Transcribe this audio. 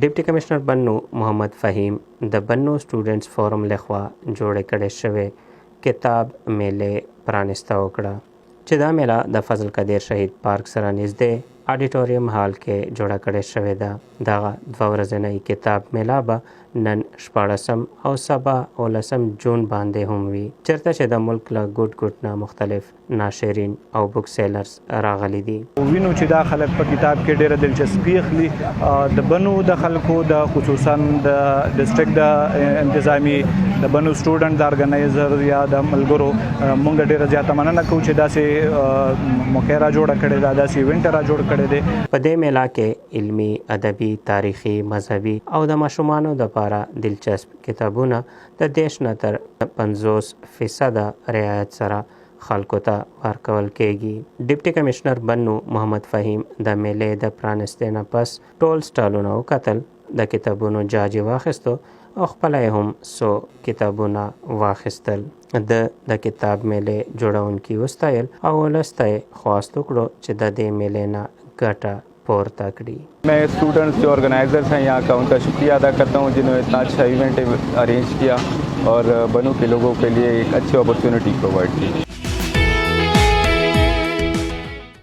Deputy commissioner बन्नू मोहम्मद फ़हीम द बन्नू students forum लखवा जोड़े कड़े शवे किताब मेले प्रानिस्ता वकड़ा چې دا میله د فضل قدیر شهید پارک سره نږدې آډیټوریم هال کې جوړه کړې شوې ده. دغه 2 ورځنۍ کتاب میله به نن 14 او سبا 19 جون باندې هم وي، چېرته چې د ملک له ګوټ نه مختلف ناشرین او بک سیلرز راغلي دي. وینو چې دا خلک په کتاب کې ډېره دلچسپي اخلي. د بنو د خلکو د خصوصا د ډسټرکټ د انتظامی د بنو سټوډنټ د ارګنایزر یا د ملګرو مونږ ډېره زیاته مننه کوو چې داسې موقع را جوړه کړې ده، داسې ایونټ را جوړ کړی دی. په دې میله کې علمي، ادبي، تاریخي، مذهبي او د ماشومانو دپاره دلچسپ کتابونه د 10 نه تر 50% رعایت سره خلکو ته ورکول کېږي. ډیپټي کمشنر بنو محمد فهیم د میلې د پرانستې نه پس ټول سټالونه وکتل، د کتابونو جاج واخیستو او خپل هم څو کتابونه واخیستل. د کتاب میلې جوړونکي وستایل او ولسته خواست وکړو چې د دې میلې نه ګټه پورته کړي. मैं स्टूडेंट्स जो ऑर्गेनाइजर्स हैं यहाँ का उनका शुक्रिया अदा करता हूँ जिन्होंने इतना अच्छा इवेंट अरेंज किया और बनू के लोगों के लिए एक अच्छी अपॉर्चुनिटी प्रोवाइड की.